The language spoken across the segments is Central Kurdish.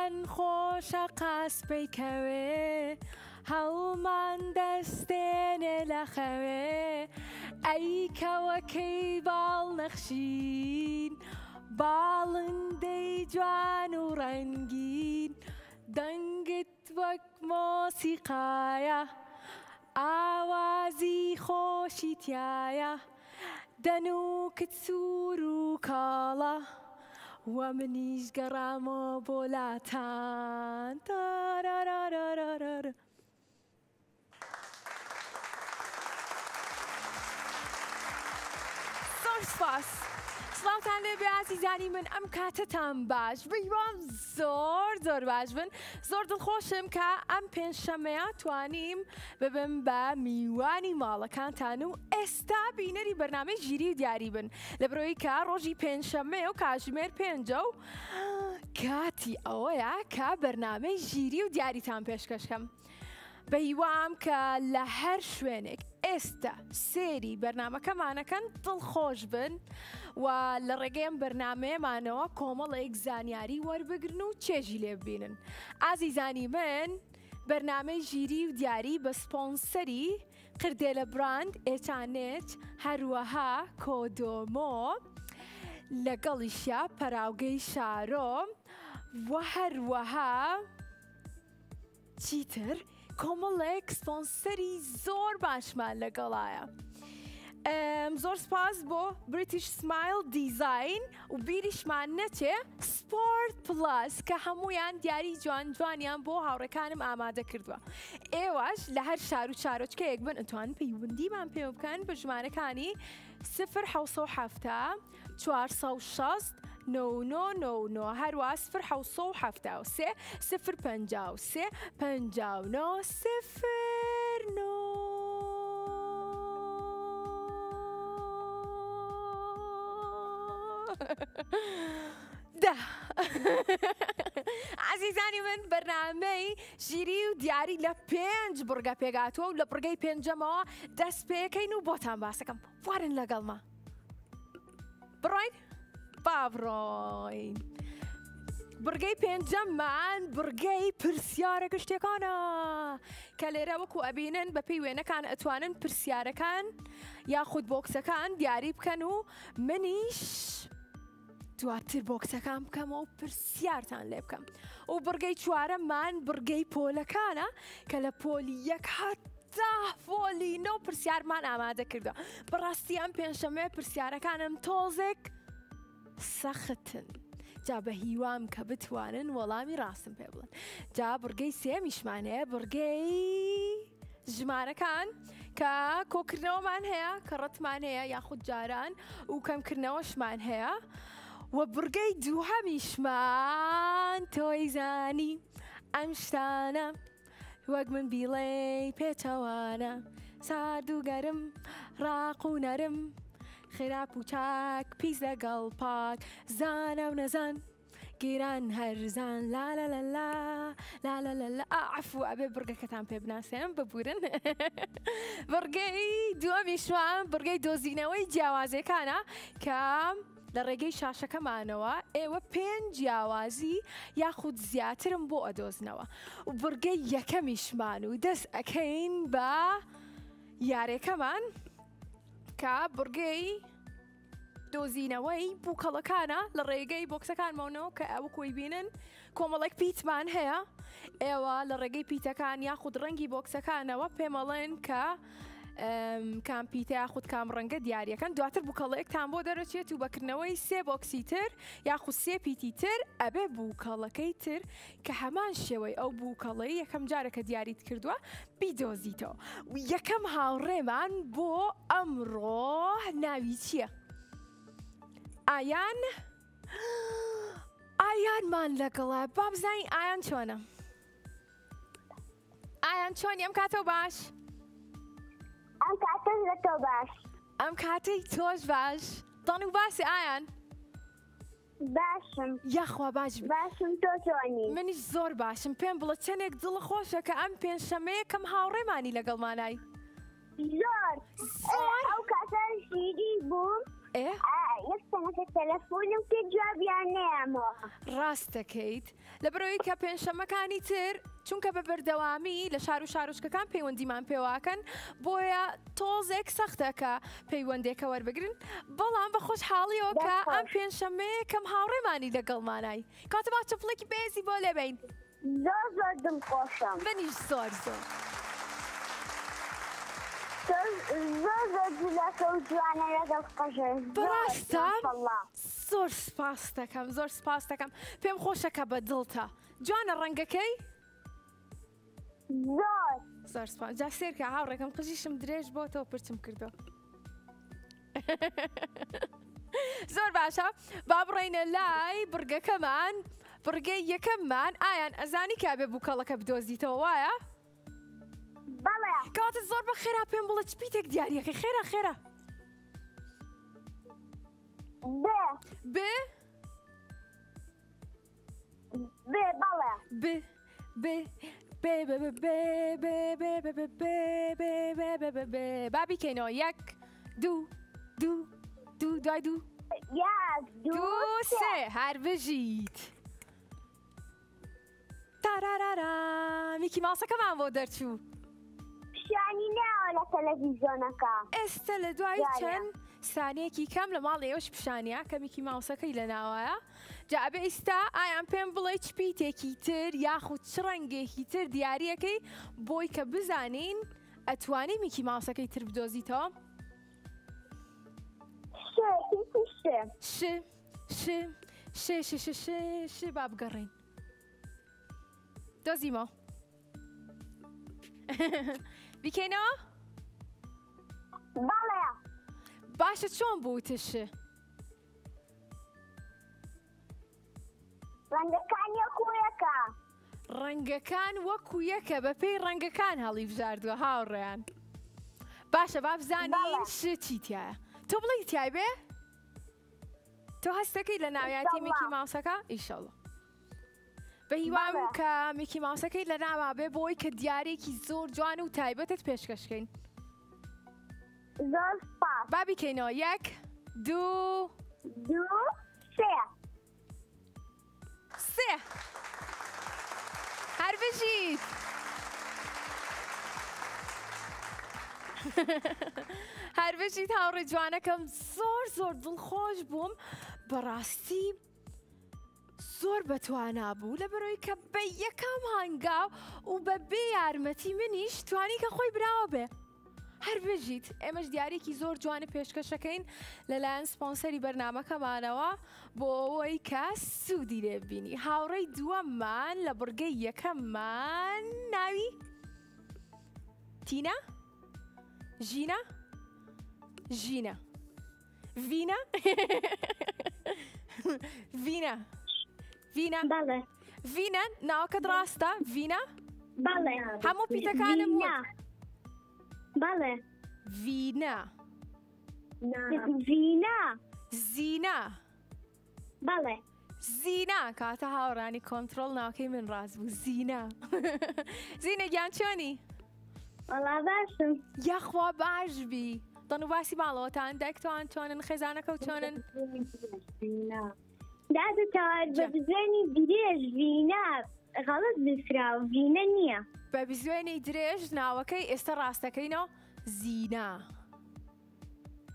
جوان خوش قاس بیکوه هەڵمان دەستێنێ لە خەوێ ئەی کەوەکەی باڵ نەخشین باڵندەی جوان و ڕەنگین دەنگت وەک مۆسیقایە ئاوازی خۆشی تایە دەنووکت سوور و کاڵە و منیش گەڕامەوە بۆ لاتان تارارارارارار. زۆر سپاس. سڵاوتان لێبێ ئازیزانی من، ئەم کاتتان باش بڕیوان زۆر باش بن. زۆر دڵخۆشم کە ئەم پێنجشەمەیە توانیم ببم بە میوانی ماڵەکانتان و ئێستا بینەری بەرنامەی ژیری و دیاری بن لە بەرەوەی کە ڕۆژی پێنجشەمەیە و کاتژمێر 5 و کاتی ئەوەیە کە بەرنامەی ژیری و دیاریتان پێشکەشکەم. بە هیوام کە لە هەر شوێنێک ئێستا سێری بەرنامەکەمانەکەن دڵخۆش بن و لە ڕێگەی ئەم بەرنامەیەمانەوە کۆمەڵێک زانیاری وەربگرن و چێژی لێ ببینن. ئازیزانی من، بەرنامەی ژیری و دیاری بە سپۆنسەری قردێلە براند ئێچانێت هەروەها کۆدۆمۆ لەگەڵیشیا پەراوگەی شارۆ و هەروەها چیتر کۆمەڵێک سپۆنسەری زۆر باشمان لەگەڵایە. زۆر سپاس بۆ بریتیش سمایل دیزاین و بیریشمان نەچێ سپۆرت پڵاس کە هەمویان دیاری جوان جوانیان بۆ هاوڕێکانم ئامادە کردووە. ئێوەش لە هەر شار و چارۆچکەیەک بن ئەتوانن پەیوەندیمان پێ بکەن بە ژمارەکانی 0 460 9999 هەروە 0 053 59 ده. عزیزانی من، بەرنامەی ژیری و دیاری لە 5 بڕگە پێگاتووە و لە بڕگەی 5ەمەوە دەست پێەکەین و بۆتان باسەکەم. وارن لەگەڵمە بڕۆین با بڕۆین. بڕگەی 5ەممان بڕگەی پرسیارە گشتەکانە کە لێرە وەکو ئەبینن بە پێی وێنەکان ئەتوانن پرسیارەکان یاخود بۆکسەکان دیاری بکەن و منیش دواتر بۆکسەکان بکەمەوە و پرسیارتان لێ بکەم. و بڕگەی 4ەممان بڕگەی پۆلەکانە کە لە پۆلی 1 هەتا پۆلی 9 پرسیارمان ئامادە کردووە. بەڕاستی ئەم پێنجشەمەیە پرسیارەکانم تۆزێک سەختن. جا بە هیوام کە بتوانن وەڵامی ڕاستم پێ بڵن. جا بڕگەی 3میشمان هەیە، بڕگەی ژمارەکان کە کۆکردنەوەمان هەیە کە ڕەتمان هەیە یاخود جاران و کەمکردنەوەشمان هەیە. و بڕگەی 2هەمیشمان تۆی زانی ئەم شتانە وەک من بیڵێ پێچەوانە سارد و گەرم ڕاق و نەرم خراپ و چاک پیس لەگەڵ پاک زانە و نەزان گیران هەرزان لا لا لا لا لا لا لا لا عفو ئەبێ بڕگەکەتان پێ بناسێنم ببورن. بڕگەی 2هەمیشمان بڕگەی دۆزینەوەی جیاوازیەکانە کە لە ڕێگەی شاشەکەمانەوە ئێوە 5 جیاوازی یاخود زیاترم بۆ ئەدۆزنەوە. و بڕگەی 1هەمیشمان و دەست ئەکەین بە یارێکەمان کە بڕگەی دۆزینەوەی بووکەڵەکانە لە ڕێگەی بۆکسەکانمانەوە کە ئەوە کۆی بینن کۆمەڵێک پیتمان هەیە. ئێوە لە ڕێگەی پیتەکان یاخود ڕەنگی بۆکسەکانەوە پێمەڵێن کە کام پیتە یاخود کام ڕەنگە دیاریەکەن. دواتر بووکەڵەیەکتان بۆ دەرەچێت و بەکردنەوەی 3 بۆکسی تر یاخود 3 پیتی تر ئەبێ بووکەڵەکەی تر کە هەمان شێوەی ئەو بووکەڵەی یەکەم جارێکە دیاریت کردووە بیدۆزیتەوە. و یەکەم هاوڕێمان بۆ ئەمڕۆ ناوی چییە؟ ئایان؟ ئایانمان لەگەڵە. با بزانین ئایان چۆنە؟ ئایان چۆنی ئەم کاتەوە باش؟ ئەم کاتەم لە تۆ باش. ئەم کاتەی تۆش باش. دڵ و باسی ئایان؟ باشم. یاخوا باش باشم، تۆ چۆنی؟ منیش زۆر باشم. پێم بڵە چەندێک دڵ خۆشە کە ئەم پێنجشەمەیە کەم هاوڕێمانی لەگەڵمانای. زۆر ئەو کاتە ژیری بووم ئێ یەکسەنەکە تەلەفۆنم پێ جوابیان نەیەمەوە. ڕاستەکەیت لەبەرەوەی کە پێنجشەمەکانی تر چونکە بە بەردەوامی لە شار و شارۆچکەکان پەیوەندیمان پێواکەن بۆیە تۆزێک سەختەکە پەیوەندێکە وەربگرن بەڵام بە خۆشحاڵیەوە کە ئەم پێنجشەمەیە کەم هاوڕێمانی لەگەڵمانای کاتە با چەپڵێکی بێزی بۆ لێبین زۆر زۆر دڵخۆشم. بەنیش زۆر زۆر زۆر زۆر جوولەکە و جوانە لەگەڵ قەژە. بەڕاستە زۆر سپاس دەکەم زۆر سپاس دەکەم پێم خۆشەکە بە دڵتە جوانە ڕەنگەکەی زۆر زۆر سپاس جا سێرکە هاوڕێکم قژیشم درێژ بۆ تۆ پرچم کردو زۆر باشە با بڕێنە لای بڕگەکەمان بڕگەی یەکەممان ئایان ئەزانی کابێ بووکەڵەکە بدۆزیتەوە وایە؟ بەڵێ کەواتە زۆر بە خێرا پێم بڵە چپیتێک دیارەکە خێرا خێرا بێ بێ بەڵێ بێ بێ بێ بێ بێ بێ بێ بێ بێ بێ بێ بێ بێ بێ بابی کەینەوە یەک دوو دوو دوو دوای دوو یەک دوو سێ هەر بژیت تارارارا میکی ماسەکەمان بۆ دەرچوو پیشانی ناوە لە تەلەڤیزۆنەکە ئێستا لە دوای چەند سانەیەکی کەم لە ماڵی ئێوەش پیشانیە کە میکی ماوسەکەی لە ناوایە جا ئەبێ ئێستا ئایان پێم بڵێ چپیتێکی تر یاخود چ ڕەنگێکی تر دیارەکەی بۆی کە بزانین ئەتوانی میکی ماوسەکەی تر بدۆزیتەوە ش با بگەڕین دۆزیمەوە بیکەینەوە بەڵێ باشە چۆن بووتش ڕەنگەکان یەکویەکە ڕەنگەکان وەکو یەکە بە پێی ڕەنگەکان هەڵی بژاردووە هاوڕێیان باشە با بزانین ش چیتیایە تۆ بڵێ تیای بێ تۆ هەستەکەی لە ناویاتی میکی ماوسەکە ئیشەڵڵا بە هیوام کە میکی ماوسەکەی لە ناوا بێ بۆی کە دیارێکی زۆر جوان و تایبەتت پێشکەشکەین زۆر سپاس با بیکەینەوە یەک دوو دوو سێ سێ هەر بژیت هەر بژیت هاوڕێ جوانەکەم زۆر زۆر دڵخۆش بووم بەڕاستی زۆر بەتوانا بوو لەبەرەوەی کە بە یەکەم هەنگاو و بە بێ یارمەتی منیش توانی کە خۆی براوە بێ هەر بژیت ئێمەش دیارێکی زۆر جوانە پێشکەشەکەین لەلایەن سپۆنسەری بەرنامەکەمانەوە بۆ ئەوەی کە سوودی لێ ببینی هاوڕێی دووەممان لە بڕگەی یەکەممان ناوی تینا ژینە ژینە ڤینە ڤینە ڤینە بەڵێ ڤینە ناوەکەت ڕاستە ڤینە بەڵێ هەموو پیتەکانم بەڵێ ڤینە ڤینە زینە بەڵێ زینە کاتە هاوڕانی کۆنتڕۆڵ ناوکەی من ڕاست بوو زینە زینە گیان چۆنی؟ وەڵا باشم یەخوا باش بی دەن و باسی ماڵەوەتان دایکتوان چۆنن خێزانەکە و چۆنن دادەتەوار بە بزێنی درێژ ڤینە غەڵت بسراوە ڤینە نییە بە بزوێنەی درێژ ناوەکەی ئێستا ڕاستەکەینەوە زینە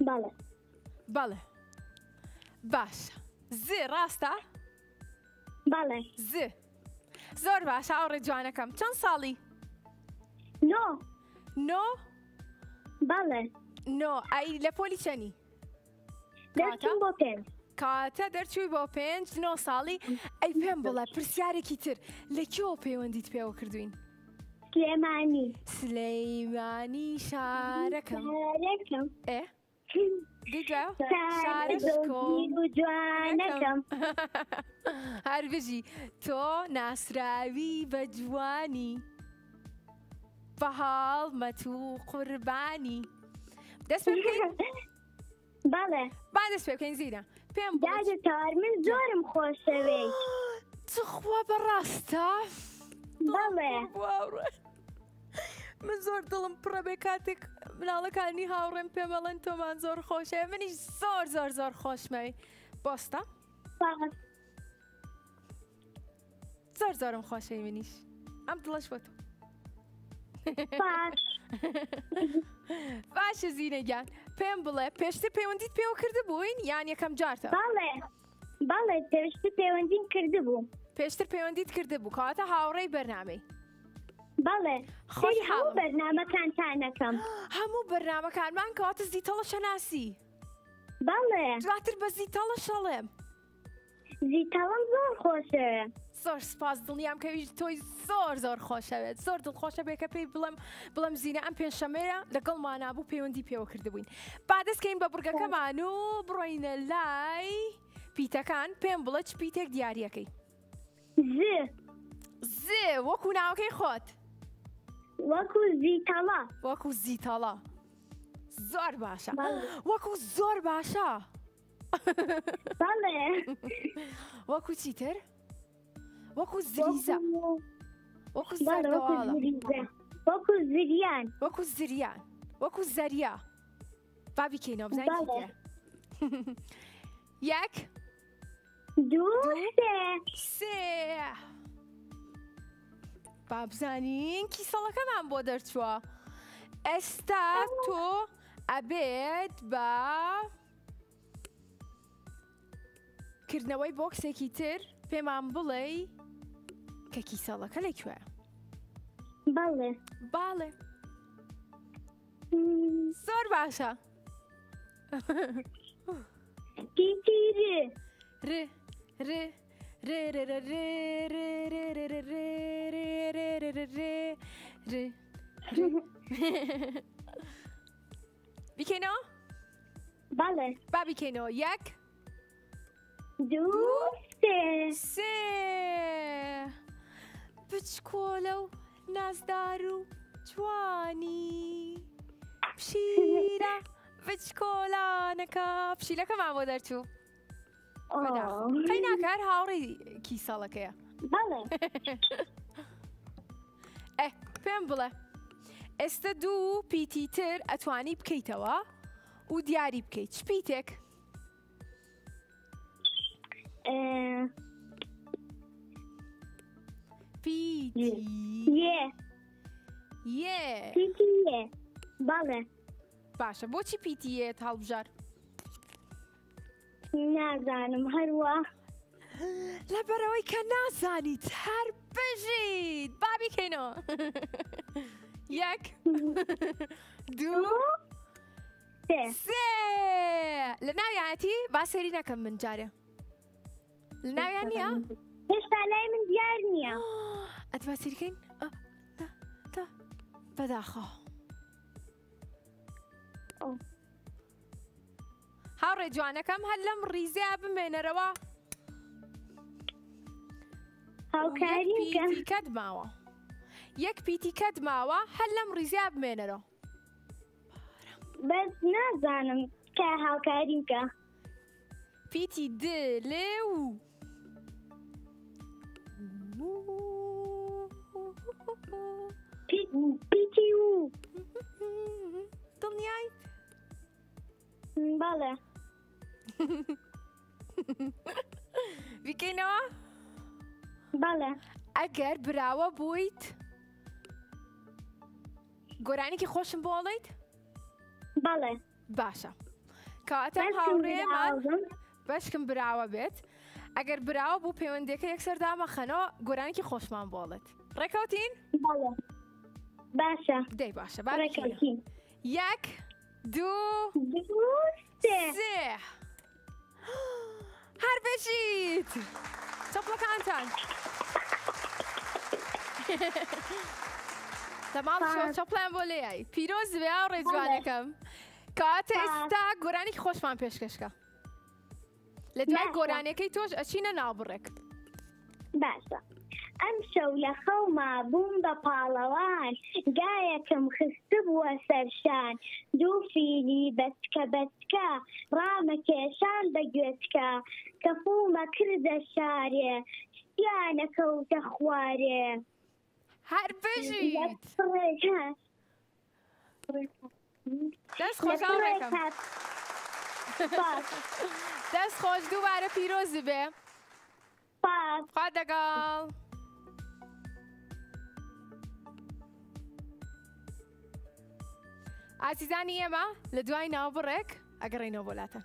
بەڵێ بەڵێ باشە ز ڕاستە؟ بەڵێ ز زۆر باشە ئەوڕێ جوانەکەم چەند ساڵی؟ نۆ نۆ؟ بەڵێ نۆ ئەی لە پۆلی چەنی؟ دەچووم بۆ پێنج کاتە دەرچووی بۆ 5 ساڵی ئەی پێم بڵێ پرسیارێکی تر لە کێوە پەیوەندیت پێوە کردوین؟ سلێمانی سلەیمانی شارەکەم ئێ دیگە جوانەکەم هەر بژی تۆ ناسراوی بە جوانی بەهاڵ مەتوو قوربانی دەست پێ بکەین؟ بەڵێ با دەست پێ بکەین زیرە پێم دادەتەوار من زۆرم خۆشەوێ چخوا بەڕاستە؟ بەڵێ من زۆر دڵم پڕە بێ کاتێک مناڵەکانی هاوڕێم پێمەڵێن تۆمان زۆر خۆشە منیش زۆر زۆر زۆر خۆشمەوی بۆستە باش زۆر زۆرم خۆشەوی منیش ئەم دڵەش بۆ تۆ باش باشە زینەگیان پێم بڵێ پێشتر پەیوەندیت پێوە کردبووین یان یەکەم جارتە باڵێ پێشتر پەیوەندیم کردبوو پێشتر پەیوەندیت کردبوو کەواتە هاوڕێی بەرنامەی باڵێ خۆش هەموو بەرنامەکانتانەکەم هەموو بەرنامەکانمان کەواتە زیتەڵە شەناسی باڵێ دواتر بە زیتەڵە شەڵێم زیتەڵم زۆر خۆشە زۆر سپاس دڵنیام کەویش تۆی زۆر زۆر خۆشەوێت زۆر دڵخۆشە بێکە پێی بڵم زیینە ئەم پێنجشەمەیە لەگەڵ نابوو پەیوەندی پێوە کردبووین با دەستکەین بە بورگەکەمان و بڕۆینە لای پیتەکان پێم بڵێ چ پیتێک دیاریەکەی ز وەکو ناوەکەی خۆت وەکو زیتەڵە وەکو زیتەڵە زۆر باشە وەکو زۆر باشە باڵێ وەکو چیتر وەکو زریزە وەکو وەکو زەردەواڵە زریزە وەکو زریان وەکو زریان وەکو زەریا با بیکەینەوە بزانین یەک دوو سێ با بزانین کیسەڵەکەمان بۆ دەرچووە ئێستا تۆ ئەبێت بە کردنەوەی بۆکسێکی تر پێمان بڵێ کە کیسەڵەکە لەکوێیە باڵێ باڵێ زۆر باشە پیتیری ر ر ر ر ر ر ر بیکەینەوە باڵێ با بیکەینەوە یەک دوو سێ بچکۆلە و نازدار و جوانی پشیلە بچکۆلانەکە پشیلەکەمان بۆ دەرچوو قەی ناکار هاوڕێی کیسەڵەکەیە باڵێ پێم بڵێ ئێستا دوو پیتی تر ئەتوانی بکەیتەوە و دیاری بکەیت چ پیتێک پیتی پیتیە باڵێ باشە بۆچی پیتیەت هەڵبژار نازانم هەروە لەبەرەوەی کە نازانیت هەر بژیت با بیکەینەوە یەک دوو سێ لە ناویانەتی با سەیری نەکەم من جارێ لە ناویان نییە هێشتا لای من دیار نییە ئەتوا سەیریکەین بەداخە هاوڕێ جوانەکەم هەر لەم ڕیزەیە بمێنەرەوە پیتیکەت ماوە یەک پیتیکەت ماوە هەر لەم ڕیزەیە بمێنەرەوە بەس نازانم کە هاوکاری بکە پیتی دلێ و پیتی و دڵنیایت باڵێ بیکەینەوە باڵێ ئەگەر براوە بوویت گۆرانێکی خۆشم بۆڵیت باڵێ باشە کەواتە هاوڕێمان بەشکم براوە بێت ئەگەر براوە بوو پەیوەندیەکە یەکسەر دامەخەنەوە گۆرانێکی خۆشمان بۆڵێت ڕێکەوتین باڵێ باشە دەی باشە ڕێکەوتین یەک دوو سێ هەر بەشیت چەپڵەکانتان لە ماڵ چەپڵیان بۆ لێیایی پیرۆز بێ و ڕێجوانەکەم کەواتە ئێستا گۆرانێکی خۆشمان پێشکەشکە لە دوای گۆرانەکەی تۆش ئەچینە ناوبڕێک باشە ئەم شەو لە خەوما بووم بە پاڵەوان گایەکم خستە بووە سەرشان دوو فیلی بەچکە بەچکە ڕامە کێشان بە گوێچکە کە فومە کردە شارێ شتیانە کەوتە خوارێ هەر بژیت دەست خۆش هاوڕێکم دەست خۆش دووبارە پیرۆزی بێ خوا دەگەڵ ئازیزانی ئێمە لە دوای ناوبڕێک ئەگەڕێنەوە بۆلاتە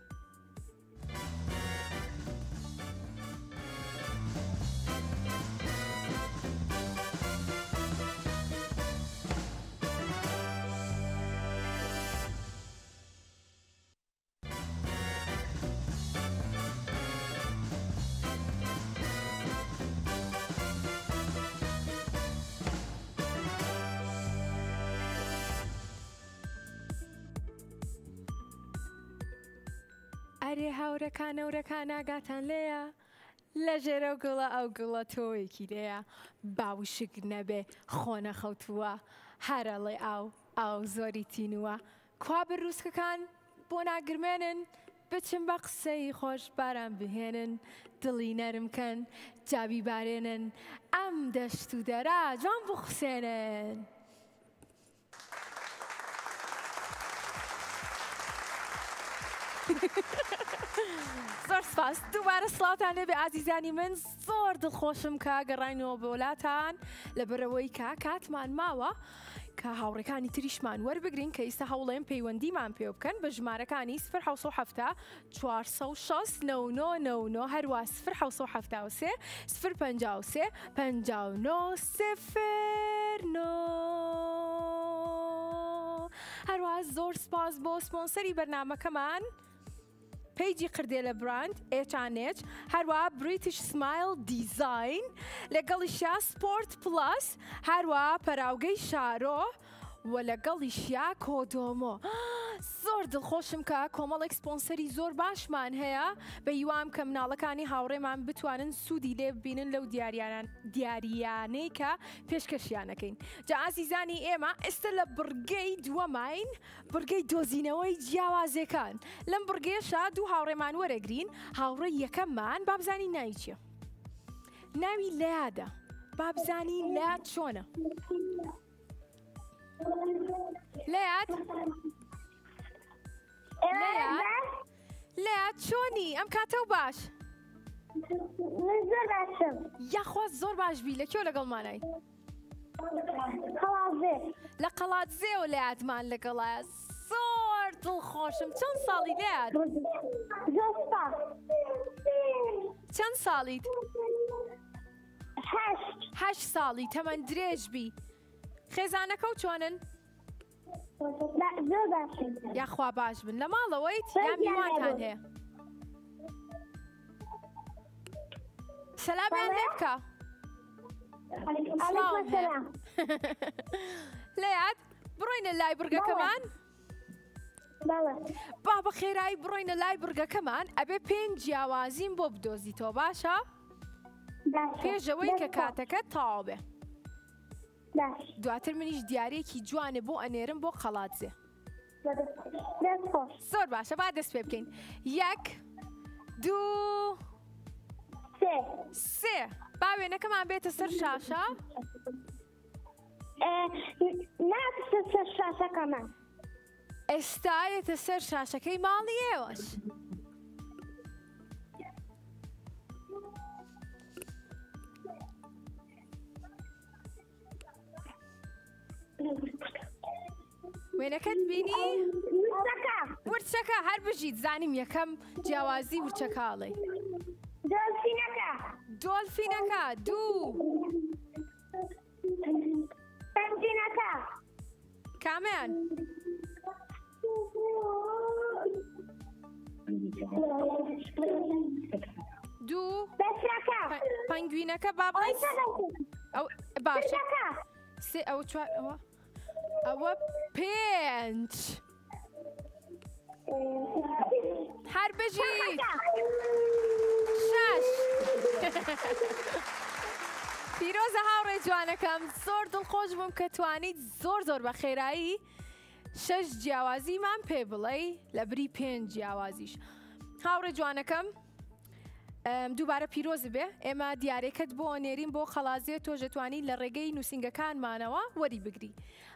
ئەرێ هاورەکان ئاگاتان لێیە لە ژێرە و گوڵە ئەو گوڵە تۆیەکی لێیە باوشک نەبێ خۆنە خەوتووە هەرەڵێ ئاو زۆری تینووە کوا بڕووسکەکان بۆ ناگرمێنن بچم بە قسەی خۆش باران بهێنن دڵی نەرمکەن جابی بارێنن ئەم دەشت و دەرا جوان بخسێنن زۆر سپاس دووبارە سڵاوتان لێبێ ئازیزانی من زۆر دڵخۆشم کە گەڕاینەوە بە وڵاتان لەبەرەوەی کە کاتمان ماوە کە هاوڕێکانی تریشمان وەربگرین کە ئێستا هەوڵێن پەیوەندیمان پێ بکەن بە ژمارەکانی 0 460 99 هەروە 0 773 053 59 09 هەروە زۆر سپاس بۆ سپۆنسەری بەرنامەکەمان پیجی قردێ لە براند H&H هەروە بریتیش سمایل دیزاین لەگەڵیشیا سپۆرت پلاس هەروە پەراوگەی شارۆ و لەگەڵیشیا کۆدۆمۆ زۆر دڵخۆشم کە کۆمەڵێک سپۆنسەری زۆر باشمان هەیە بە هیوام کە مناڵەکانی هاوڕێمان بتوانن سوودی لێ ببینن لەو دیاریانەی کە پێشکەشیانەکەین جا ئازیزانی ئێمە ئێستا لە بڕگەی دووەماین بڕگەی دۆزینەوەی جیاوازیەکان لەم بڕگەیەشە دوو هاوڕێمان وەرەگرین هاوڕێی یەکەممان بابزانی ناوی چییە؟ ناوی لەیادە بابزانی لەیاد چۆنە؟ لەیاد لەیاد چۆنی ئەم کاتە و باش یاخواز زۆر باش بی لە کێو لەگەڵمانای لە قەڵاتزێوە لەیادمان لەگەڵایە زۆر دڵخۆشم چەند ساڵی لەیاد چەند ساڵیت 8 ساڵی تەمەەن درێژ بی خێزانەکە و چۆنن؟ یاخوا باش بن لە ماڵەوەیت یا میوانتان هەیە؟ سەلامیان لێ بکە لەیاد بڕۆینە لای بڕگەکەمان با بە خێرایی بڕۆینە لای بڕگەکەمان ئەبێ پێنج جیاوازیم بۆ بدۆزیتەوە باشە؟ پێشەوەی کە کاتەکە تەواو بێ دواتر منیش دیارێکی جوانێ بۆ ئەنێرم بۆ قەڵاتزێ زۆر باشە با دەست پێ بکەین 1 2 3 با وێنەکەمان بێتە سەر شاشە ناتە سەر شاشەکەمان ئێستایەتە سەر شاشەکەی ماڵی ئێوەش وێنەکەت بینی؟ ورچەکە هەر بژیت زانیم یەکەم جیاوازی ورچەکاڵێ دۆلفینەکە 2 پەنجینەکە کامیان؟ دوو پەنگوینەکە بابڵێت باشە سێ ئەوە چوار ئەوە 5 هەر بژیت 6 پیرۆزە هاوڕێ جوانەکەم زۆر دڵخۆش بووم کە توانیت زۆر بە خێرایی 6 جیاوازیمان پێ بڵێ لە بری 5 جیاوازیش هاوڕێ جوانەکەم دووبارە پیرۆز بێ ئێمە دیارێکت بۆ نێرین بۆ خەڵازێ تۆ ژەتوانی لە ڕێگەی نووسنگەکانمانەوە وەری بگری.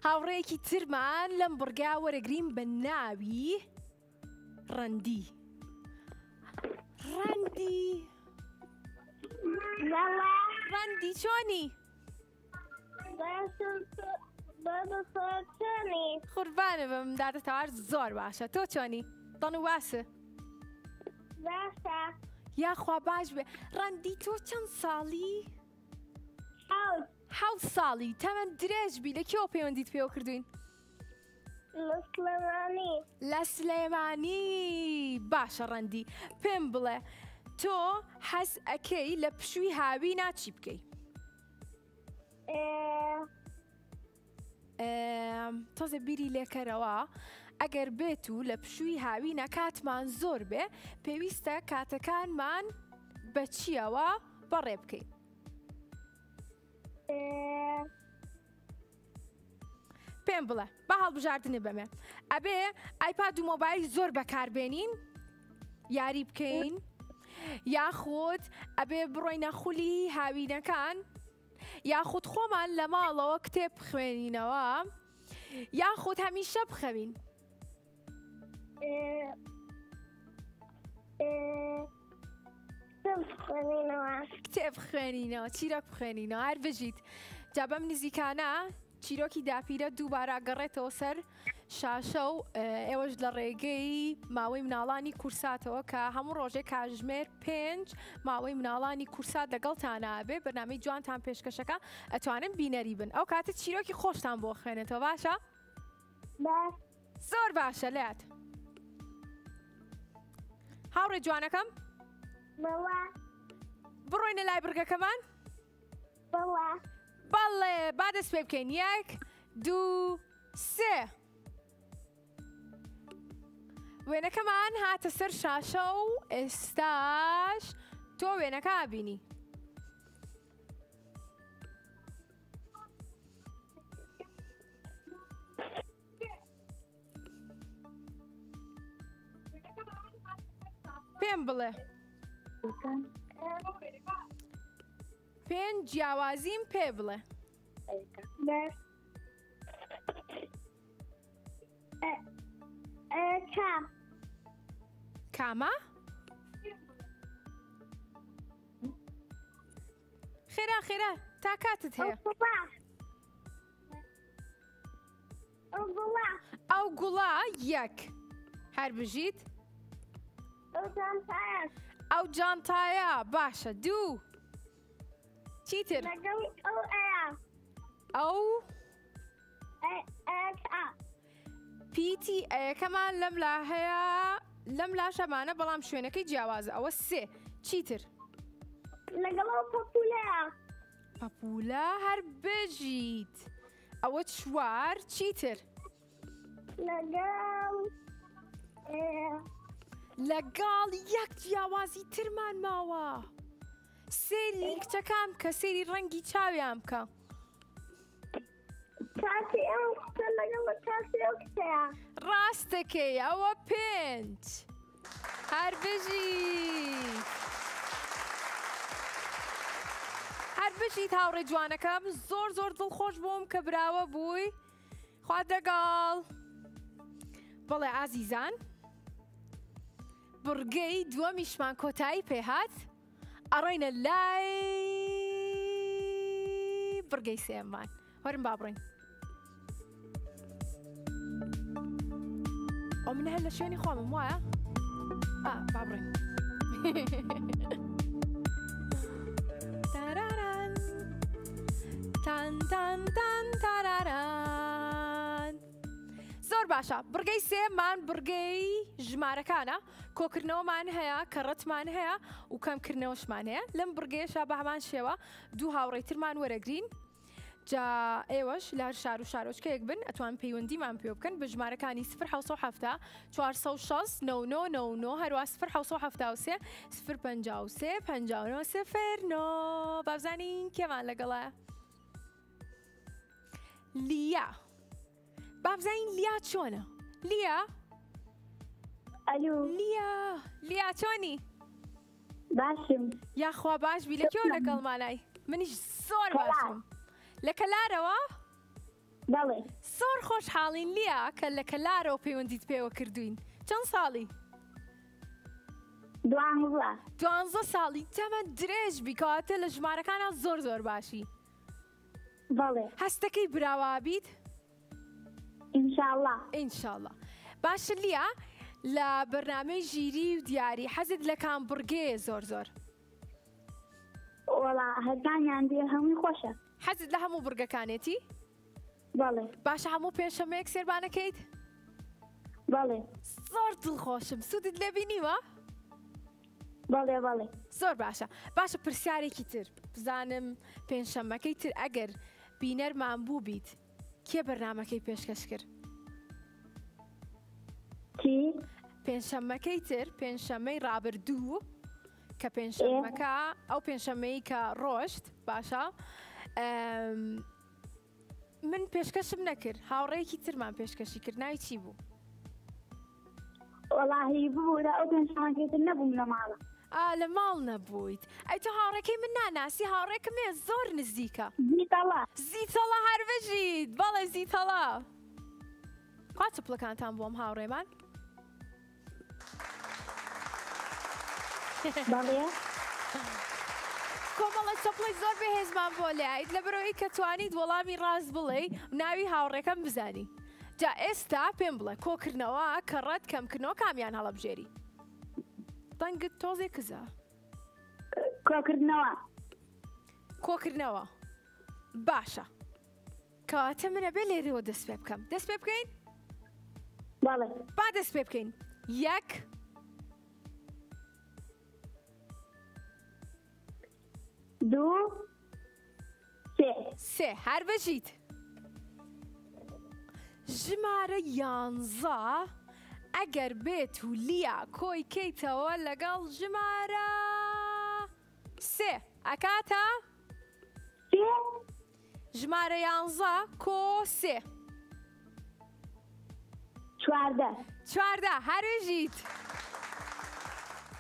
هاوڕێیەکی ترمان لەم بڕگا وەرەگرین بە ناوی ڕەندی. ڕەندی چۆنی؟ قوربانە بەم دادەتەوار زۆر باشە. تۆ چۆنی؟ دڵ و واسە؟ باشە. یاخوا باش بێ. ڕەندی تۆ چەند ساڵی؟ حەوت ساڵی. تەمەەن درێژبی لە کێوە پەیوەندیت پێوە کردوین؟ لە سلێمانی. باشە ڕەندی پێم بڵێ تۆ حەز ئەکەی لە پشووی هاوینا چی بکەی؟ تۆزە بیری لێکەرەوە ئەگەر بێت و لە پشووی هاوینە کاتمان زۆر بێ پێویستە کاتەکانمان بە چیەوە بەڕێ بکەین؟ پێم بڵێ بە هەڵبژاردنێ بەمێ ئەبێ ئایپاد و مۆبایل زۆر بەکاربێنین یاری بکەین یاخود ئەبێ بڕۆینە خولی هاوینەکان یاخود خۆمان لە ماڵەوە کتێب بخوێنینەوە یاخود هەمیشە بخەوین؟ کتێب بخوێنینەوە چیرۆک بخوێنینەوە هەر بژیت. جا بەم نزیکانە چیرۆکی داپیرە دووبارە گەڕێتەوە سەر شاشە و ئێوەش لە ڕێگەی ماوەی مناڵانی کورساتەوە کە هەموو ڕۆژێک کاژمێر 5 ماوەی مناڵانی کورسات لەگەڵتانە بێ بەنامەی جوانتان پێشکەشەکە ئەتوانن بینەری بن. ئەو کاتە چیرۆکی خۆشتان بۆ خوێنێتەوە باشە؟ زۆر باشە لات. هاوڕێ جوانەکەم؟ بڕۆینە لای بڕگەکەمان؟ بەڵێ با دەست پێ بکەین. 1 2 3 وێنەکەمان هاتە سەر شاشە و ئێستاش تۆ وێنەکە ئابینی. پێم بڵێ 5 جیاوازیم پێ بڵێ. کامە؟ خێرا خێرا تا کاتت هەیە. ئەو گوڵا 1 هەر بژیت؟ ئەو جانتایە باشە. 2 چیتر؟ ئەو پیتی ئەیەکەمان لەم لا هەیە لەم لاشەمانە بەڵام شوێنەکەی جیاوازە. ئەوە 3 چیتر؟ پەپولە هەر بژیت. ئەوە 4 چیتر؟ لەگەڵ 1 جیاوازی ترمان ماوە. سێری کچەکان بکە سێری ڕەنگی چاویان بکە. ڕاستەکەی ئەوە 5 هەر بژیت. هەر بژیت هاوڕێ جوانەکەم زۆر زۆر دڵخۆش بووم کە براوە بووی. خوا دەگەڵ. بەڵێ ئازیزان بڕگەی دووەمیشمان کۆتایی پێهات ئەڕۆینە لای بڕگەی سێممان. وەرن با بڕۆین. ئەو منە هەر لە شوێنی خۆمم وایە؟ با بڕۆین. تاراران تان تان تان تاراران. زۆر باشە. بڕگەی سێمان بڕگەی ژمارەکانە. کۆکردنەوەمان هەیە کەڕەتمان هەیە و کەمکردنەوەشمان هەیە. لەم بڕگەیەشە بە هەمان شێوە دوو هاوڕێترمان وەرەگرین. جا ئێوەش لە هەر شار و شارۆچکەیەک بن ئەتوان پەیوەندیمان پێ بکەن بە ژمارەکانی 0 460 9999 هەروە 0 053 59 09 بابزانین کێمان لەگەڵە؟ لیا. بابزانین لیا چۆنە؟ لیا؟ ئەلو. لیا چۆنی؟ باشم یاخوا باش بی لە کێوە لەگەڵمانای منیش زۆر باشم لە کەلارەوە بەڵێ زۆر خۆشحاڵین لیا کە لە کەلارەوە پەیوەندیت پێوە کردوین چەند ساڵی 12 ساڵی تەمە درێژ بیکاتە لە ژمارەکانە زۆر باشی بەڵێ هەستەکەی براوا بیت ئینشاءڵڵا باشە لیا لە بەرنامەی ژیری و دیاری حەزت لە کام بورگەیە زۆر وەڵا هەرکانیان دێ هەمووی خۆشە حەزت لە هەموو بورگەکانێتی بەڵێ باشە هەموو پێنجشەمەیەک سێربانەکەیت بەڵێ زۆر دڵخۆشم سوودت لێبینیوە بەڵێ زۆر باشە پرسیارێکی تر بزانم پێنجشەمەکەی تر ئەگەر بینەرمان بوو بیت کێ بەرنامەکەی پێشکەش کرد چی پێنجشەمەکەی تر پێنجشەمەی ڕابردوو کە پێنجشەمەکە ئەو پێنجشەمەی کە ڕۆشت باشە من پێشکەشم نەکرد هاوڕێیەکی ترمان پێشکەشی کرد ناوی چی بوو وەڵاهی بوو ئەو پێنجشەمەکەیتر نەبووم لە ماڵە لە ماڵ نەبوویت ئەی تۆ هاوڕێکەی من ناناسی هاوڕێکمێ زۆر نزیکە زیتەڵە هەربژیت بەڵێ زیتەڵە خوا چپڵەکانتان بۆم هاوڕێمان بەڵێ کۆمەڵە چەپڵی زۆر بەهێزمان بۆ لایت لەبەرەوەی کە توانیت وەڵامی ڕاست بڵێ ناوی هاوڕێکەم بزانی جا ئێستا پێم بڵێ کۆکردنەوە کە ڕەت کەمکردنەوە کامیان هەڵەبژێری دەنگت تۆزێ کزە کۆکردنەوە باشە کەواتە منە بێ لێرەوە دەست پێ بکەم دەست پێ بکەین بەڵێ با دەست پێ بکەین 1 2 3 هەر بەژیت ژمارە 11 ئەگەر بێت و لیا کۆی کەیتەوە لەگەڵ ژمارە 3 ئەکاتە ژمارە 11 کۆ 3 چواردە هەرژیت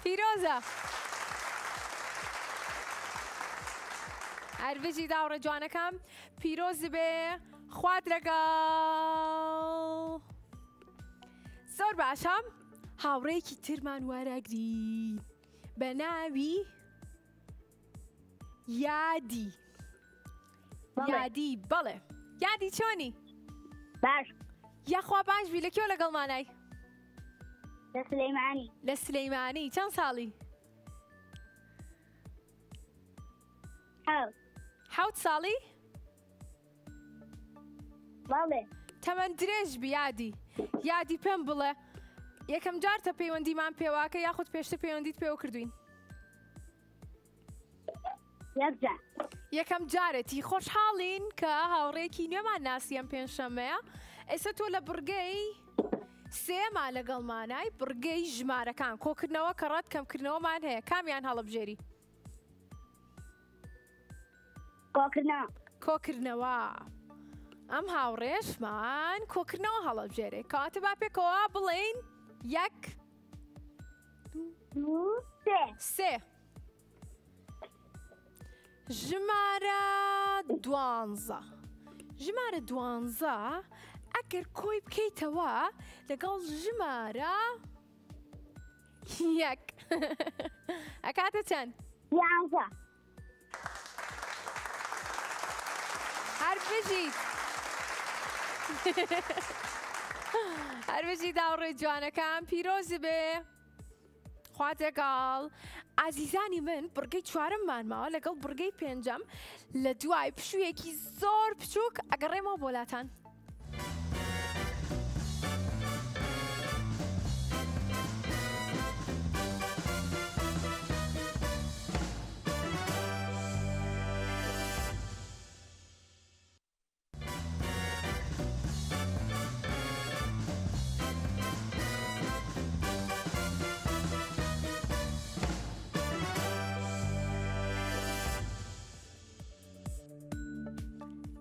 پیرۆزە هەربژی داوڕە جوانەکەم پیرۆز بێ خوات لەگەڵ زۆر باشە هاوڕێکی ترمان وەرەگرین بە ناوی یادی بەڵێ یادی چۆنی باش یاخوا باش بی لە کێوە لەگەڵمانای لە سلەیمانی چەند ساڵی 7 ساڵی بەڵێ تەمەەن درێژ بی یادی پێم بڵێ یەکەم جارتە پەیوەندیمان پێواکە یاخود پێشتر پەیوەندیت پێوە کردوین یەکەم جارێتی خۆشحاڵین کە هاوڕێکی نوێمان ناسی ئەم پێنجشەمەیە ئێستا تۆ لە بورگەی سێما لەگەڵمانای بورگەی ژمارەکان کۆکردنەوە کە ڕەت کەمکردنەوەمان هەیە کامیان هەڵەبژێری کۆکردنەوە ئەم هاوڕێشمان کۆکردنەوە هەڵەبژێرێ کەواتە با پێکەوە بڵێین 1 2 3 ژمارە 12 ژمارە 12 ئەگەر کۆی بکەیتەوە لەگەڵ ژمارە 1 ئەکاتە چەند هەربژی داوڕێ جوانەکان پیرۆزی بێ خوات لەگەڵ ئازیزانی من بورگەی چوارەممان ماوە لەگەڵ بورگەی پێنجەم لە دوای پشوویەکی زۆر بچووک ئەگەڕێمەوە بۆلاتان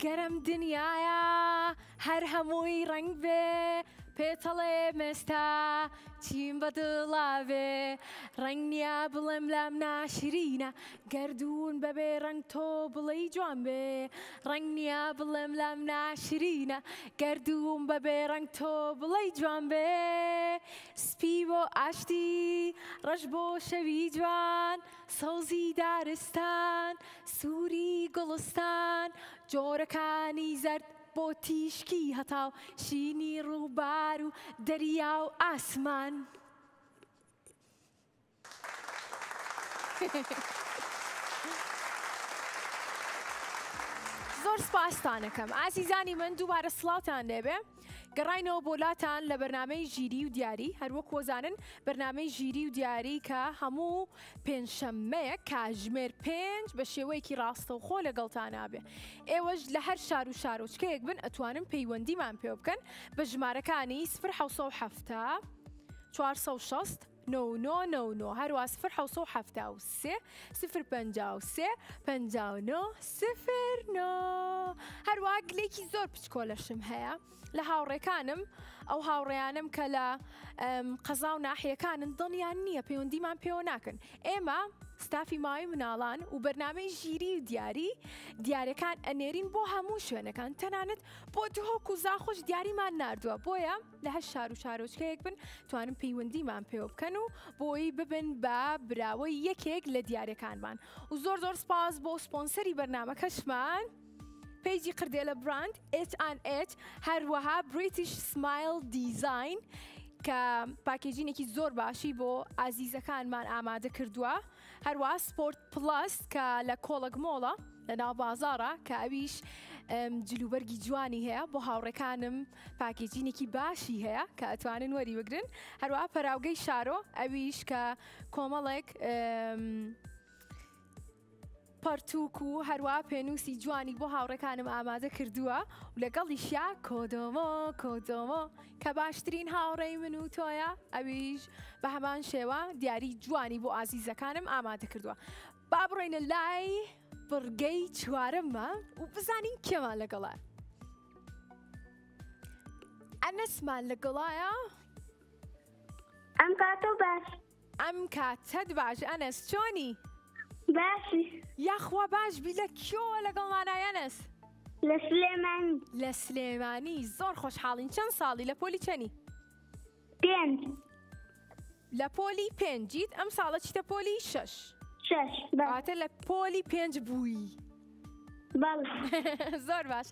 گەرم دنیاە هەر هەمووی ڕنگ بێ پێتەڵێ مێستا چیم بەدڵاوێ ڕەنگنیا بڵێم لام ناشرینە گەردوون بەبێ ڕەنگ تۆ بڵێی جوان بێ ڕەنگنیا بڵێم لام ناشرینە گەردوون بەبێ ڕەنگ تۆ بڵێی جوان بێ سپی بۆ ئاشتی ڕەش بۆ شەوی جوان سەوزی دارستان سووری گوڵستان جۆرەکانی زەرد بۆ تیشکی هەتاو شینی ڕووبار و دەریا و ئاسمان زۆر سپاستانەکەم ئازیزانی من دووبارە سڵاوتان لێبێ گەڕاینەوە بۆ لاتان لە بەرنامەی ژیری و دیاری هەروەک وەزانن بەرنامەی ژیری و دیاری کە هەموو پێنجشەممەیە کاتژمێر 5 بە شێوەیەکی ڕاستەوخۆ لەگەڵتان نابێ ئێوەش لە هەر شار و شارۆچکەیەک بن ئەتوانن پەیوەندیمان پێ بکەن بە ژمارەکانی 0 460 9999 هەروە 0 053 59 09 هەروە گلێکی زۆر پچکۆلەشم هەیە لە هاوڕێکانم ئەو هاوڕێیانم کە لە قەزا و ناحیەکانن دڵیان نییە پەیوەندیمان پێوە ناکەن ئێمە ستافی ماوەی مناڵان و بەرنامەی ژیری و دیارەکان ئەنێرین بۆ هەموو شوێنەکان تەنانەت بۆ دهۆک و زاخۆش دیاریمان ناردووە بۆیە لە هەر شار و شارۆچکەیەک بن توانن پەیوەندیمان پێوە بکەن و بۆی ببن بە براوەی یەکێک لە دیارەکانمان و زۆر سپاس بۆ سپۆنسەری بەرنامەکەشمان پیجی قردێلە براند H&H هەروەها بریتیش سمایل دیزاین کە پاکێجینێکی زۆر باشی بۆ ئازیزەکانمان ئامادە کردووە هەروە سپۆرت پڵاس کە لە کۆڵەگمۆڵە لە ناو بازاڕە کە ئەویش جلوبەرگی جوانی هەیە بۆ هاوڕێکانم پاکێجینێکی باشی هەیە کە ئەتوانن وەری بگرن هەروە پەراوگەی شارۆ ئەویش کە کۆمەڵێک پەرتووک و هەروە پێنووسی جوانی بۆ هاوڕێکانم ئامادە کردووە و لەگەڵیشیا کۆدۆمۆ کە باشترین هاوڕێی من و تۆیە ئەویش بە هەمان شێوە دیاری جوانی بۆ ئازیزەکانم ئامادە کردووە با بڕۆینە لای بڕگەی چوارەممە و بزانین کێمان لەگەڵە ئەنەسمان لەگەڵایە ئەم کاتۆ باش ئەم کاتەت باش ئەنەس چۆنی؟ باشی یاخوا باش بی لە کێوە لەگەڵمانە ئەنەس؟ لە سلێمانی لە سلێمانی زۆر خۆشحاڵین چەند ساڵی لە پۆلی چەنی؟ 5 لە پۆلی 5 ئەم ساڵە چیتە پۆلی 6 ئاتە لە پۆلی 5 بووی زۆر باش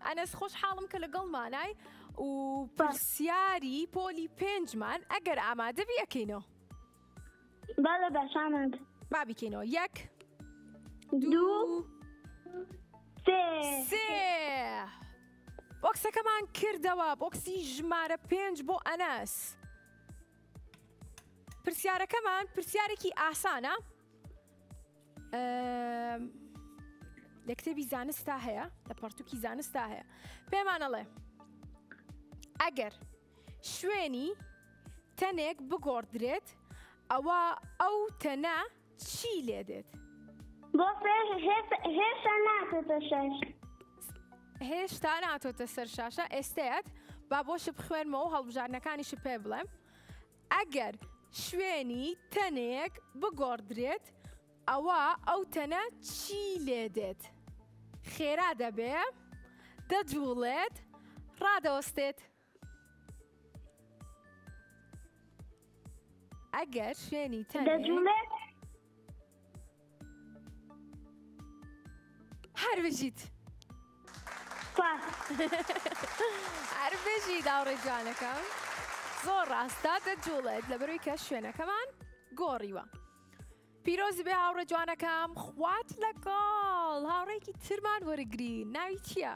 ئەنەس خۆشحاڵم کە لەگەڵمانای و پرسیاری پۆلی 5مان ئەگەر ئامادە بیەکەینەوە بەڵێ باشانند با بیکەینەوە 1 2 3 بۆکسەکەمان کردەوە بۆکسی ژمارە 5 بۆ ئەنەس پرسیارەکەمان پرسیارێکی ئاسانە لە کتێبی زانستا هەیە لە پەرتووکی زانستا هەیە پێمانەڵێ ئەگەر شوێنی تەنێک بگۆڕدرێت ئەوە ئەو تەنە چی لێ دێت؟ بۆ هێشتا ناتۆتە شەش هێشتا ناتۆتە سەر شاشە ئێستێت با بۆشە بخوێنمەوە و هەڵبژارنەکانیش پێ بڵێم ئەگەر شوێنی تەنێک بگۆڕدرێت ئەوە ئەو تەنە چی لێ دێت؟ خێرا دەبێ دەجوڵێت ڕادەوەستێت ئەگەر شوێنی تەنێک دەجوڵێت هەر بژیت هەر بژی داوڕێ جوانەکەم زۆر ڕاستە دەجوڵێت لەبەرەوەی کە شوێنەکەمان گۆڕیوە پیرۆزی بێ هاوڕێ جوانەکەم خوات لەگەڵ هاوڕێکی ترمان وەرەگرین ناوی چییە؟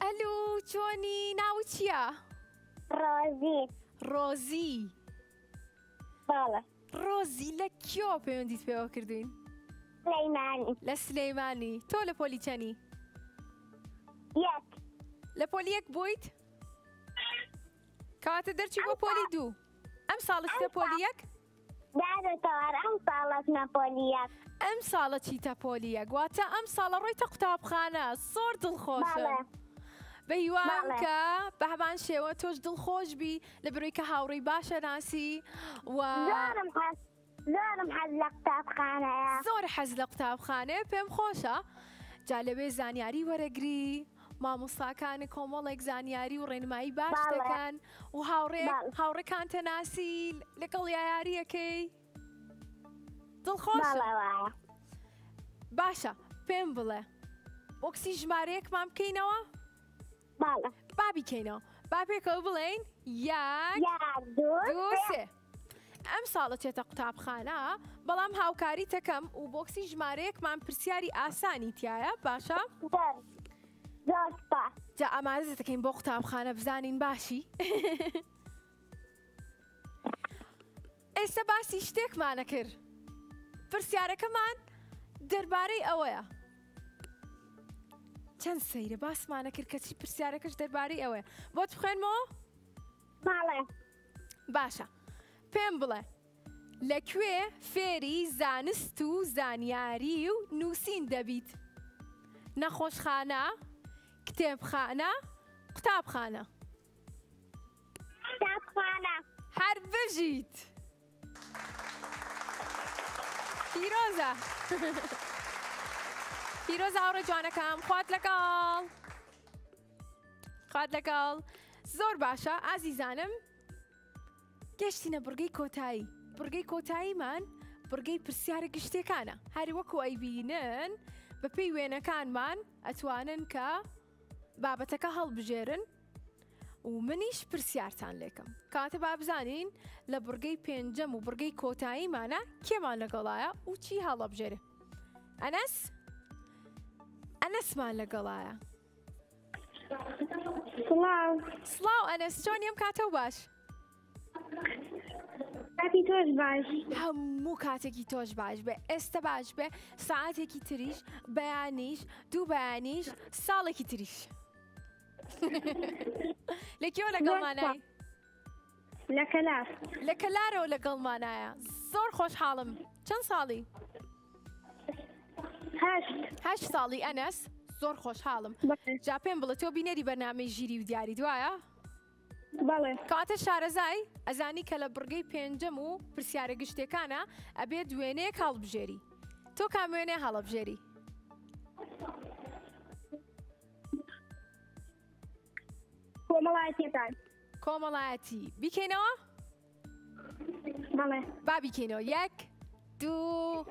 ئەلو چۆنی ناوی چییە؟ ڕۆزی باڵە ڕۆزی لە کێوە پەیوەندیت پێوە کردوین؟ سلەیمانی لە سلەیمانی تۆ لە پۆلی چەنی؟ 1 لە پۆلی 1 بوویت؟ کەواتە دەرچی بۆ پۆلی 2 ئەم ساڵە چیتە پۆلی 1؟ دادەتەوار ئەم ساڵەتمە پۆلی 1 ئەم ساڵە چیتە پۆلی 1 واتە ئەم ساڵە ڕۆیتە قوتابخانە زۆر دڵخۆشە بەهیوام کە بە هەمان شێوە تۆش دڵخۆش بی لە بەرەوەی کە هاوڕێی باشە ناسی و زۆرم حەز لە قوتابخانەیە. زۆر حەز لە قوتابخانەیە پێم خۆشە. جا لەوێ زانیاری وەرەگری، مامۆستاکانی کۆمەڵێک زانیاری و ڕێنمایی باش دەکەن و هاوڕێکانتە ناسی لەگەڵ یاریەکەی دڵخۆشە. باشە پێم بڵێ بۆکسی ژمارەیەکمان بکەینەوە؟ با بیکەینەوە. با پێکەوە بڵێین 1 2 3. ئەم ساڵە چێتە قوتابخانە بەڵام هاوکاری تەکەم و بۆکسی ژمارەیەکمان پرسیاری ئاسانی تایە. باشە؟ جا ئامادە دەکەین بۆ قوتابخانە بزانین باشی. ئێستا باسی شتێکمانە کرد. پرسیارەکەمان دەربارەی ئەوەیە. چەند سەیرە باسمانە کرد کەچی پرسیارەکەش دەربارەی ئەوەیە. بۆت بخوێنمەوە؟ باشە. پێم بڵێ لەکوێ فێری زانست و زانیاری و نووسین دەبیت؟ نەخۆشخانە، کتێبخانە، قوتابخانە؟ هەر بژیت. پیرۆزە. پیرۆزە هاوڕێ جوانەکەم، خوات لەگەڵ. خوات لەگەڵ. زۆر باشە ئازیزانم. گەشتینە بورگەی کۆتایی. بورگەی کۆتاییمان بورگەی پرسیارە گشتەکانە. هەری وەکو ئەیبینن بە پێی وێنەکانمان ئەتوانن کە بابەتەکە هەڵبژێرن و منیش پرسیارتان لێکم. کاتە با بزانین لە بورگەی پێنجەم و بورگەی کۆتاییمانە کێمان لەگەڵایە و چی هەڵەبژێرە. ئەنەسمان لەگەڵایە. سڵاو ئەنەس، چۆن ئەم کاتە و باش؟ کاتی تۆش باش. هەموو کاتێکی تۆش باش بێ. ئێستا باش بێ ساعتێکی تریش، بەیانیش، دوو بەیانیش، ساڵێکی تریش. لەکێوە لەگەڵمانای؟ لە کەلار. لە کەلارەوە لەگەڵمانایە. زۆر خۆشحاڵم. چەند ساڵی؟ 8 ساڵی ئەنەس. زۆر خۆشحاڵم. جا پێم بڵێ تۆ بینەری بەرنامەی ژیری و دیاری دوایە؟ کاتە شارەزای ئەزانی کە لە بورگەی پێنجەم و پرسیارە گشتەکانە ئەبێت دوێنەیەک هەڵبژێری. تۆ کام وێنێ هەڵەبژێری؟ کۆمەڵایەتیەکان. کۆمەڵایەتی. بیکەینەوە؟ با بیکەینەوە. 1 2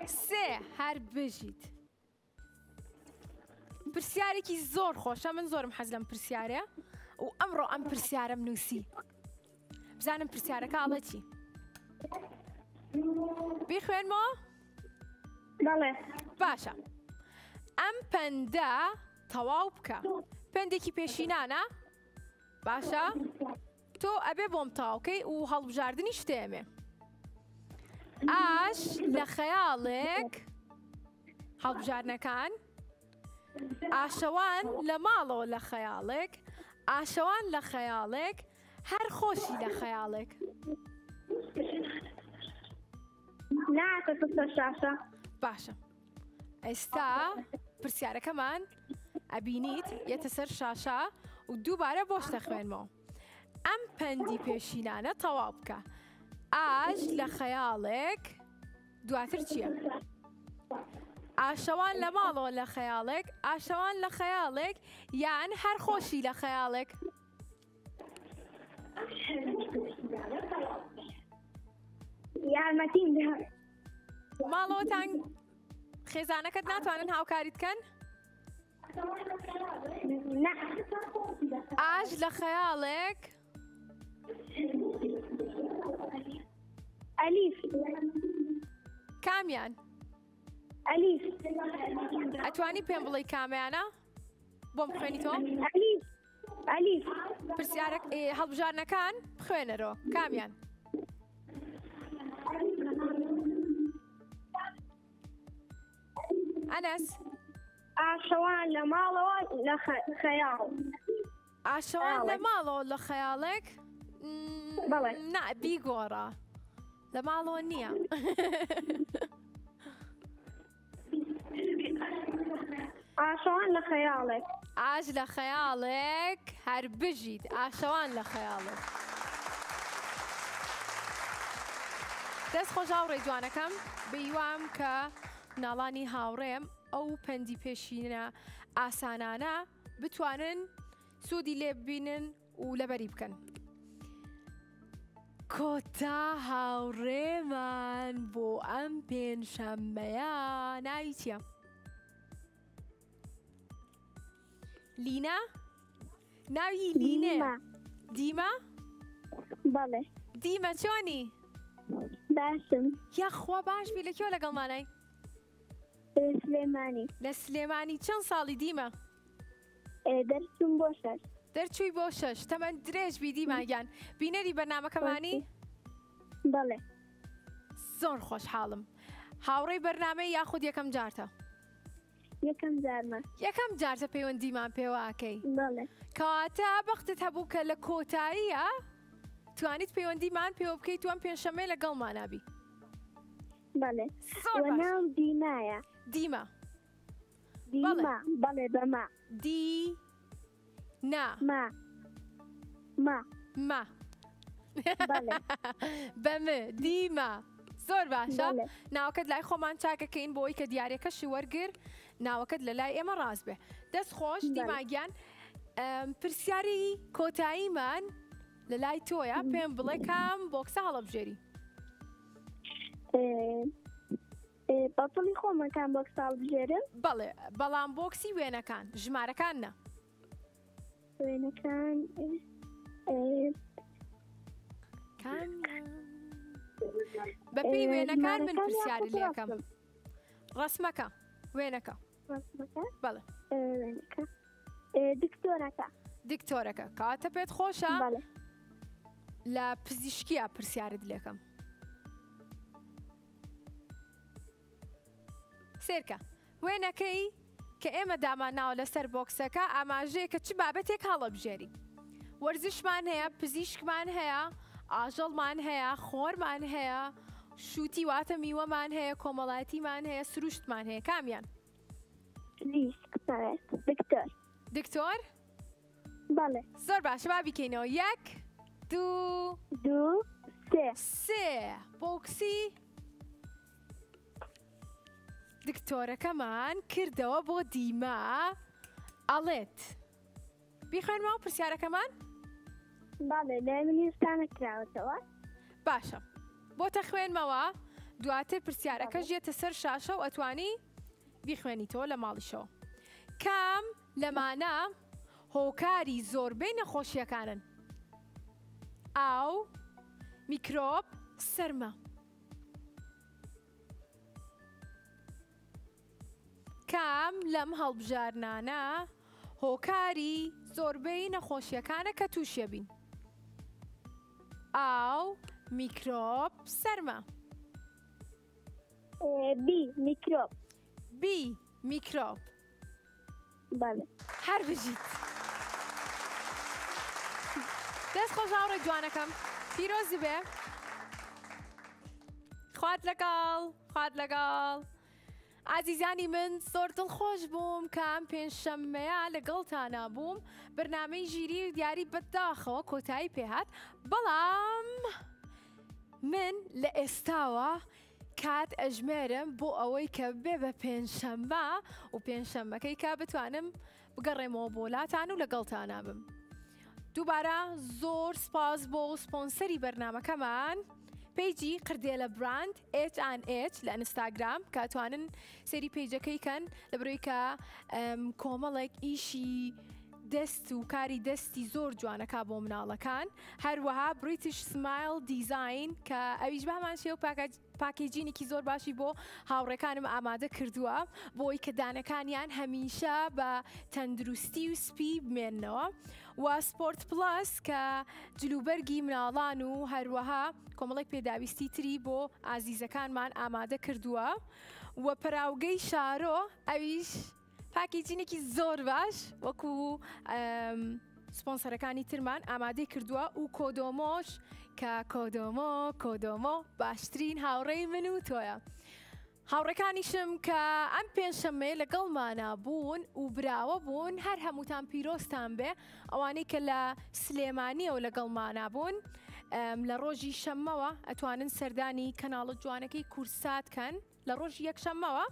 3. هەر بژیت. پرسیارێکی زۆر خۆشە. من زۆرم حەز لەم پرسیارە و ئەمڕۆ ئەم پرسیارەم نووسی. بزانم پرسیارەکە ئاڵە چی؟ بیخوێنمەوە؟ باشە. ئەم پەندە تەواو بکە. پەندێکی پێشینانە؟ باشە. تۆ ئەبێ بۆم تاوکەی و هەڵبژاردننی شتێمێ. ئاش لە خەیاڵێک هەڵبژارنەکان، ئاشەوان لە ماڵەوە لە خەیاڵێک، ئاشەوان لە خەیاڵێک، هەر خۆشی لە خەیاڵێک. باشە. ئێستا پرسیارەکەمان ئەبینیت یەتە سەر شاشە و دووبارە بۆش دەخوێنمەوە. ئەم پەندی پێشینانە تەواو بکە. ئاش لە خەیاڵێک، دواتر چییە؟ ئاشەوان لە ماڵەوە لە خەیاڵێک، ئاشەوان لە خەیاڵێک، یان هەر خۆشی لە خەیاڵێک. یارمەتیم بدە. ماڵەوەتان خێزانەکەت ناتوانن هاوکاریت بکەن؟ ئاش لە خەیاڵێک. ئەلیف. کامیان؟ ئەلیف. ئەتوانی پێم بڵێ کامیانە؟ بۆم بخوێنیتەوە؟ ئەلیف. پرسیارەک هەڵبژارنەکان بخوێنەرەوە. کامیان؟ ئەنەس؟ ئاشەوان لە ماڵەوە لە خەیاڵ. ئاشەوان لە ماڵەوە لە خەیاڵێک؟ نا بیگۆڕە. لە ماڵەوە نییە. ئاشەوان لە خەیاڵێک. ئاش لە خەیاڵێک هەر بژیت ئاشەوان لە خەیاڵێک. دەست خۆش هاوڕێ جوانەکەم بەیوام کە ناڵانی هاوڕێم ئەو پەندی پێشینە ئاسانانە بتوانن سوودی لێ ببینن و لەبەری بکەن. کۆتا هاوڕێمان بۆ ئەم پێنجشەممەیە ناوی چییە؟ لینا؟ ناوی لینێ؟ دیمە؟ بەڵێ. دیمە چۆنی؟ باشم. یاخوا باش بی لە کێوە لەگەڵمانای؟ سلێمانی. لە سلێمانی چەند ساڵی دیمە؟ دەرچووم بۆ 6. دەرچووی بۆ 6 تەمەەن درێژ بی دیماگیان بینەری بەرنامەکەمانی؟ بەڵێ. زۆر خۆشحاڵم. هاوڕێی بەرنامەی یاخود یەکەم جارتە؟ یەکەم جارمە. یەکەم جارتە پەیوەندیمان پێواکەی؟ بەڵێ. کەواتە بەختت هەبوو کە لە کۆتاییە توانیت پەیوەندیمان پێوە بکەیت توان پێنجشەممەی لەگەڵمان نابی. بەڵێ. زۆر باش. ناو دیمایە. دیمە. دیمە. بەڵێ بەما. دی نا. ما. ما. ما. بەڵێ. بەمە دیمە. زۆر باشە. بەڵێ. ناوەکەت لای خۆمان چاکەکەین بۆی کە دیارەکەشی وەرگر ناوەکەت لە لای ئێمە ڕاست بێ. دەست خۆش دیماگیان پرسیاری کۆتاییمان لە لای تۆیە پێم بڵێ کام بۆکسە هەڵەبژێری؟ بەڵی خۆمەکان بۆکس هەڵبژێرم؟ بەڵێ بەڵام بۆکسی وێنەکان ژمارەکان نە. وێنەکان بەپێی وێنەکان من پرسیاری لەکەم. ڕسمەکە وێنەکە. ڕسمەکە؟ بەڵێ. وێنەکە. دکتۆرەکە. دکتۆرەکە کاتە پێت خۆشە؟ بەڵێ. لە پزیشکیە پرسیارت لێکەم. سێرکە وێنەکەی کە ئێمە داماناوە لەسەر بۆکسەکە ئاماژەیە کە چ بابەتێک هەڵەبژێری. وەرزشمان هەیە، پزیشکمان هەیە، ئاژەڵمان هەیە، خۆرمان هەیە، شووتی واتە میوەمان هەیە، کۆمەڵایەتیمان هەیە، سروشتمان هەیە. کامیان؟ دکتۆر. دکتۆر؟ بەڵێ. زۆر باشە با بیکەینەوە. 1 2 2 3 بۆکسی دکتۆرەکەمان کردەوە بۆ دیمە ئەڵێت. بیخوێنمەوە پرسیارەکەمان؟ بەڵێ لە منیستانە کراوەتەوە. باشە بۆتە خوێنمەوە دواتر پرسیارەکە ژێتە سەر شاشە و ئەتوانی بیخوێنیتەوە لە ماڵیشەوە. کام لەمانە هۆکاری زۆربەی نەخۆشیەکانن؟ ئاو، میکرۆب، سەرمە. کام لەم هەڵبژارنانە هۆکاری زۆربەی نەخۆشیەکانە کە تووشە بین؟ ئاو، میکرۆب، سەرمە. بی میکرۆب. بی میکرۆب. بەڵێ. هەر بژیت. دەست خۆش هاوڕێ جوانەکەم پیرۆزی بێ. خوات لەگەڵ، خوات لەگەڵ. ئازیزانی من زۆر دڵخۆش بووم کە ئەم پێنجشەممەیە لەگەڵتانە بووم. بەرنامەی ژیری و دیاری بەداخەوە کۆتایی پێهات، بەڵام من لە ئێستاوە کات ئەژمێرم بۆ ئەوەی کە بێ بە پێنجشەممە و پێنجشەممەکەی کا بتوانم بگەڕێمەوە بۆ لاتان و لەگەڵتانە بم. دووبارە زۆر سپاس بۆ سپۆنسەری بەرنامەکەمان پیجی قردێلە براند H&H لە ئینستاگرام کە توانن سەری پیجەکەی کەن لە بڕۆی کە کۆمەڵێک ئیشی دەست و کاری دەستی زۆر جوانەکە بۆ مناڵەکان. هەروەها بریتیش سمایل دیزاین کە ئەویش بەهمان شێو پاکێجینێکی زۆر باشی بۆ هاوڕێکانم ئامادە کردووە بۆی کە دانەکانیان هەمیشە بە تەندروستی و سپی بمێننەوە. و سپۆرت پلاس کە جلوبەرگی مناڵان و هەروەها کۆمەڵێک پێداویستی تری بۆ ئازیزەکانمان ئامادە کردووە. و پەراوگەی شارۆ ئەویش پاکێجینێکی زۆر باش وەکو سپۆنسەرەکانی ترمان ئامادەی کردووە و کۆدۆمۆش کە کۆدۆمۆ باشترین هاوڕێی من و تۆیە. هاوڕێکانیشم کە ئەم پێنجشەممەیە لەگەڵمانە بوون و براوە بوون هەر هەمووتان پیرۆستان بێ ئەوانەی کە لە سلێمانیەوە لەگەڵمانە بوون لە ڕۆژی شەممەوە ئەتوانن سەردانی کەناڵە جوانەکەی کورساتکەن لە ڕۆژی یەکشەممەوە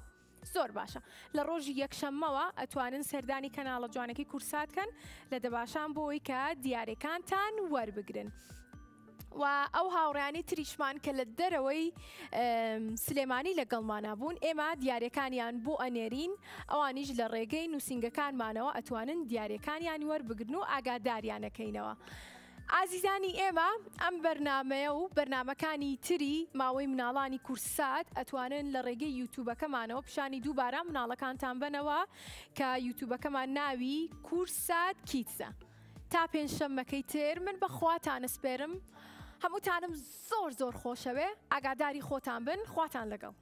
زۆر باشە لە ڕۆژی یەکشەممەوە ئەتوانن سەردانی کەناڵە جوانەکەی کورساتکەن لە دەباشان بۆی کە دیارەکانتان وەربگرن. و ئەو هاوڕیانی تریشمان کە لە دەرەوەی سلێمانی لەگەڵمانە بوون ئێمە دیارەکانیان بۆ ئەنێرین ئەوانیش لە ڕێگەی نووسنگەکانمانەوە ئەتوانن دیارەکانیان وەربگرن و ئاگاداریانەکەینەوە. ئازیزانی ئێمە ئەم بەرنامەیە و بەرنامەکانی تری ماوەی مناڵانی کورسات ئەتوانن لە ڕێگەی یوتیوبەکەمانەوە پیشانی دووبارە مناڵەکانتان بنەوە کە یوتیوبەکەمان ناوی کورسات کیتسە. تا پێنجشەممەکەی تر من بەخواتان ئەسپێرم هەمووتانم زۆر خۆشەوێ ئاگاداری خۆتان بن خواتان لەگەڵ.